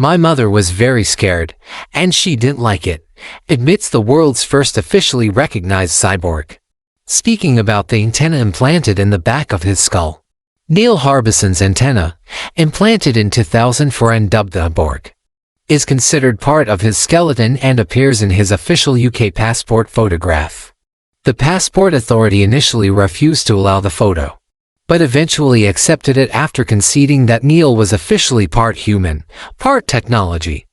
My mother was very scared, and she didn't like it, admits the world's first officially recognized cyborg. Speaking about the antenna implanted in the back of his skull. Neil Harbison's antenna, implanted in 2004 and dubbed the cyborg, is considered part of his skeleton and appears in his official UK passport photograph. The Passport Authority initially refused to allow the photo, but eventually accepted it after conceding that Neil was officially part human, part technology.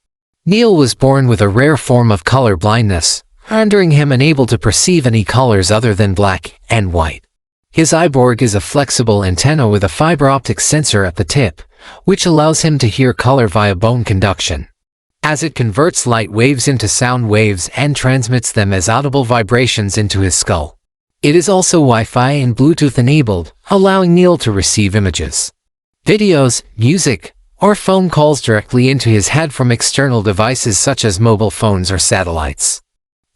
Neil was born with a rare form of color blindness, rendering him unable to perceive any colors other than black and white. His cyborg is a flexible antenna with a fiber optic sensor at the tip, which allows him to hear color via bone conduction, as it converts light waves into sound waves and transmits them as audible vibrations into his skull. It is also Wi-Fi and Bluetooth enabled, allowing Neil to receive images, videos, music, or phone calls directly into his head from external devices such as mobile phones or satellites.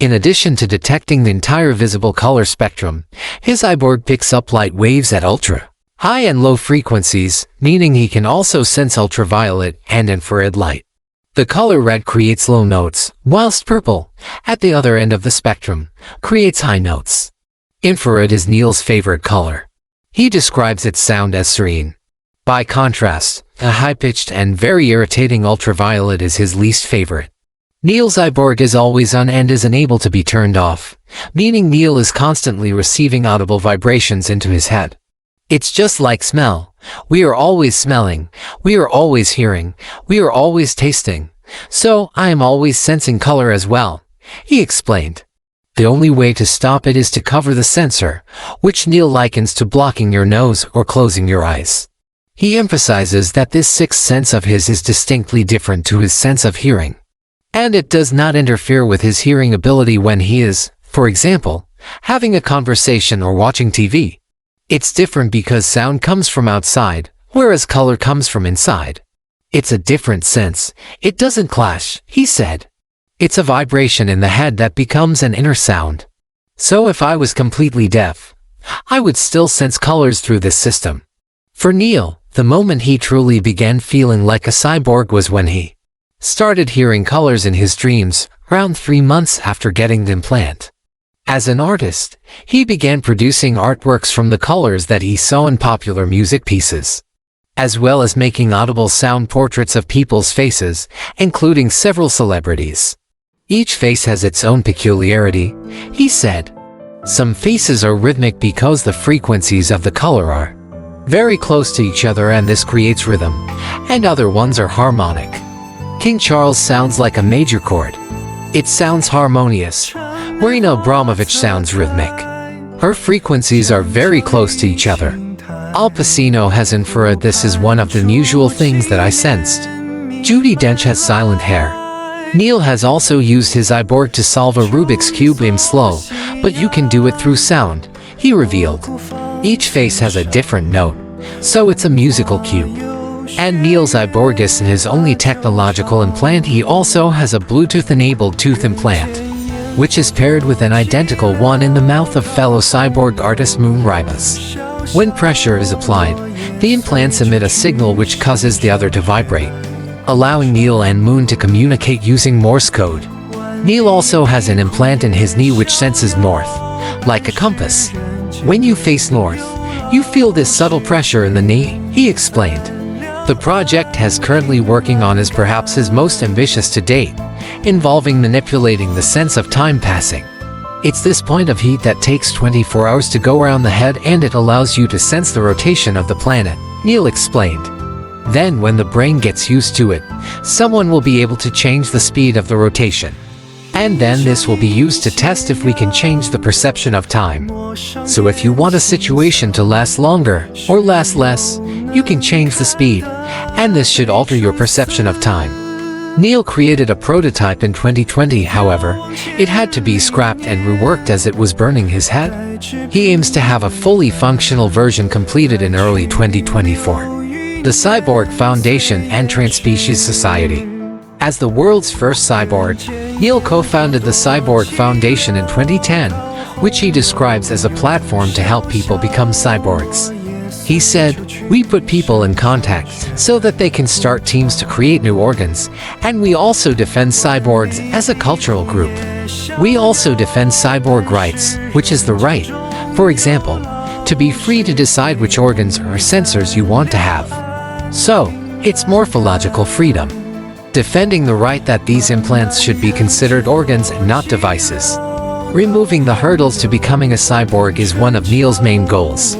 In addition to detecting the entire visible color spectrum, his cyborg picks up light waves at ultra, high and low frequencies, meaning he can also sense ultraviolet and infrared light. The color red creates low notes, whilst purple, at the other end of the spectrum, creates high notes. Infrared is Neil's favorite color. He describes its sound as serene. By contrast, a high-pitched and very irritating ultraviolet is his least favorite. Neil's cyborg is always on and is unable to be turned off, meaning Neil is constantly receiving audible vibrations into his head. It's just like smell. We are always smelling, we are always hearing, we are always tasting. So, I am always sensing color as well, he explained. The only way to stop it is to cover the sensor, which Neil likens to blocking your nose or closing your eyes. He emphasizes that this sixth sense of his is distinctly different to his sense of hearing, and it does not interfere with his hearing ability when he is, for example, having a conversation or watching TV. It's different because sound comes from outside, whereas color comes from inside. It's a different sense. It doesn't clash, he said. It's a vibration in the head that becomes an inner sound. So if I was completely deaf, I would still sense colors through this system. For Neil, the moment he truly began feeling like a cyborg was when he started hearing colors in his dreams, around 3 months after getting the implant. As an artist, he began producing artworks from the colors that he saw in popular music pieces, as well as making audible sound portraits of people's faces, including several celebrities. Each face has its own peculiarity, he said. Some faces are rhythmic because the frequencies of the color are very close to each other and this creates rhythm, and other ones are harmonic. King Charles sounds like a major chord. It sounds harmonious. Marina Abramovich sounds rhythmic. Her frequencies are very close to each other. Al Pacino has infrared. This is one of the unusual things that I sensed. Judi Dench has silent hair. Neil has also used his cyborg to solve a Rubik's Cube in slow, but you can do it through sound, he revealed. Each face has a different note, so it's a musical cube. And Neil's cyborg isn't his only technological implant. He also has a Bluetooth-enabled tooth implant, which is paired with an identical one in the mouth of fellow cyborg artist Moon Ribas. When pressure is applied, the implants emit a signal which causes the other to vibrate, allowing Neil and Moon to communicate using Morse code. Neil also has an implant in his knee which senses north, like a compass. When you face north, you feel this subtle pressure in the knee, he explained. The project he's currently working on is perhaps his most ambitious to date, involving manipulating the sense of time passing. It's this point of heat that takes 24 hours to go around the head and it allows you to sense the rotation of the planet, Neil explained. Then when the brain gets used to it, someone will be able to change the speed of the rotation. And then this will be used to test if we can change the perception of time. So if you want a situation to last longer or last less, you can change the speed, and this should alter your perception of time. Neil created a prototype in 2020, however, it had to be scrapped and reworked as it was burning his head. He aims to have a fully functional version completed in early 2024. The Cyborg Foundation and Transpecies Society. As the world's first cyborg, Neil co-founded the Cyborg Foundation in 2010, which he describes as a platform to help people become cyborgs. He said, "We put people in contact so that they can start teams to create new organs, and we also defend cyborgs as a cultural group. We also defend cyborg rights, which is the right, for example, to be free to decide which organs or sensors you want to have. So, it's morphological freedom. Defending the right that these implants should be considered organs and not devices. Removing the hurdles to becoming a cyborg is one of Neil's main goals.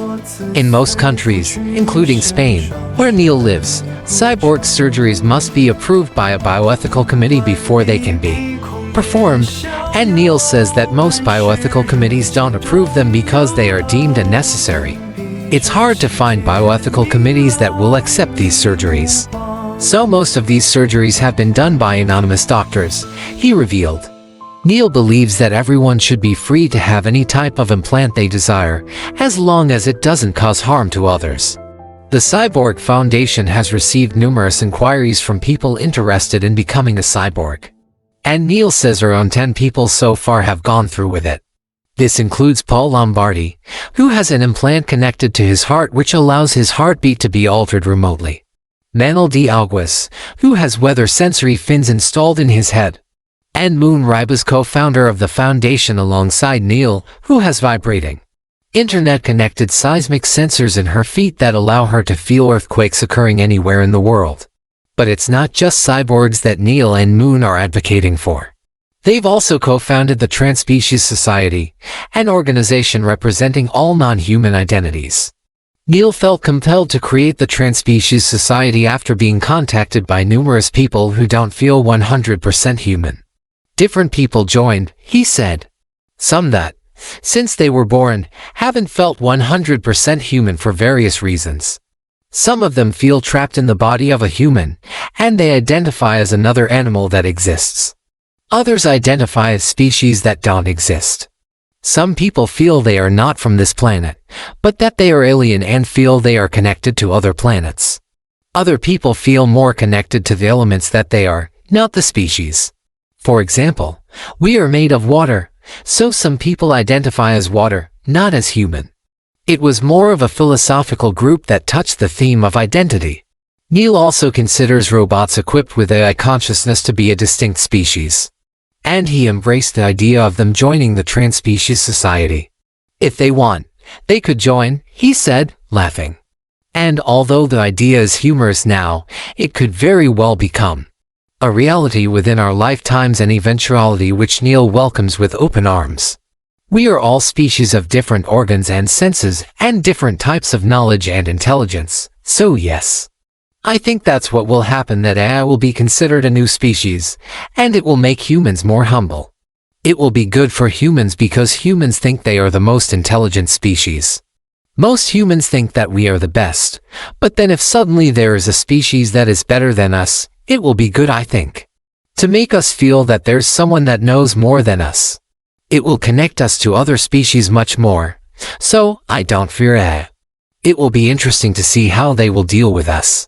In most countries, including Spain, where Neil lives, cyborg surgeries must be approved by a bioethical committee before they can be performed, and Neil says that most bioethical committees don't approve them because they are deemed unnecessary. It's hard to find bioethical committees that will accept these surgeries. So most of these surgeries have been done by anonymous doctors, he revealed. Neil believes that everyone should be free to have any type of implant they desire, as long as it doesn't cause harm to others. The Cyborg Foundation has received numerous inquiries from people interested in becoming a cyborg. And Neil says around 10 people so far have gone through with it. This includes Paul Lombardi, who has an implant connected to his heart which allows his heartbeat to be altered remotely. Manuel de Alguis, who has weather sensory fins installed in his head. And Moon Riba's co-founder of the foundation alongside Neil, who has vibrating, internet-connected seismic sensors in her feet that allow her to feel earthquakes occurring anywhere in the world. But it's not just cyborgs that Neil and Moon are advocating for. They've also co-founded the Transpecies Society, an organization representing all non-human identities. Neil felt compelled to create the Transpecies Society after being contacted by numerous people who don't feel 100% human. Different people joined, he said. Some that, since they were born, haven't felt 100% human for various reasons. Some of them feel trapped in the body of a human, and they identify as another animal that exists. Others identify as species that don't exist. Some people feel they are not from this planet, but that they are alien and feel they are connected to other planets. Other people feel more connected to the elements that they are, not the species. For example, we are made of water, so some people identify as water, not as human. It was more of a philosophical group that touched the theme of identity. Neil also considers robots equipped with AI consciousness to be a distinct species. And he embraced the idea of them joining the Transpecies Society. If they want, they could join, he said, laughing. And although the idea is humorous now, it could very well become a reality within our lifetimes, an eventuality which Neil welcomes with open arms. We are all species of different organs and senses and different types of knowledge and intelligence, so yes. I think that's what will happen, that AI will be considered a new species, and it will make humans more humble. It will be good for humans because humans think they are the most intelligent species. Most humans think that we are the best, but then if suddenly there is a species that is better than us, it will be good, I think. To make us feel that there's someone that knows more than us. It will connect us to other species much more, so I don't fear AI. It will be interesting to see how they will deal with us.